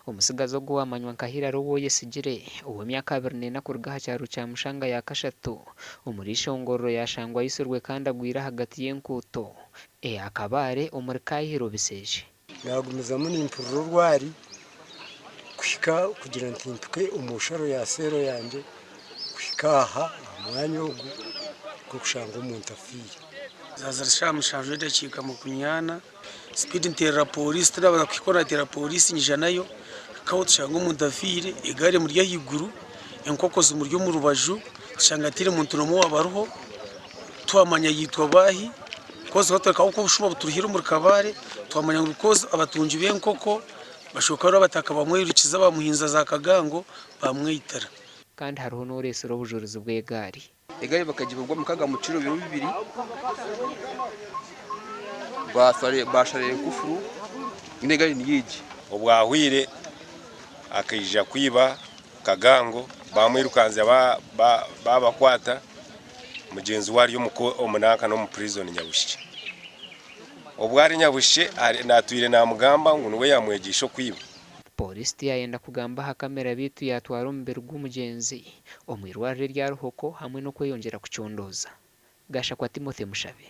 Omusigazi ogwo amanywa nkahira rowoye sigire ow'emyaka 24 kuruga aha kyaro kya Mushanga ya Kashatu omuri Ishongororo yashangwa yisirwe kandi agwire hagati y'enkuuto eya Kabare omuri Kahiro Biseje. Nagumizamu nimpurira orwari kuhika kugira nti mpike umusharo ya sero yanjye kuhika aha mwanya ogu kukushanga omuntu afiire. Zazarishamushanjwe dakika mukunyana speed ntera polisi turabara kwikora tera polisi njya nayo kawo tushanga omuntu afiire igare muri yahiguru enkoko zimuryo mu rubaju tushanga tire muntu nomo wabaruho twamanya yitwa bahi koze batakaho ko bushuba turihira muri Kabare twamanya ukoze abatunji b'enkoko bashoka bataka bamwirukiza bamuhinza za Kagango bamwitara. Kandi hariho n'uresero obujurizi bw'egari egari bakagibwa mukaga mu ciro 2 bashare kufuru indegari niyiji obwahwire akija kwiba Kagango bamwirukanze babakwata mugenzi wari umuko omunaka no mu prison Nyabushye obwari Nyabushye natwire na mugamba ngo nwe yamwegisho kwiba. Polisi yayenda kugamba ha kamera bitu yatwara omumbere gw'umugenzi omwirwarire rya Ruhoko hamwe no kweyongera kucondoza. Gasha kwa Timothy Mushabe.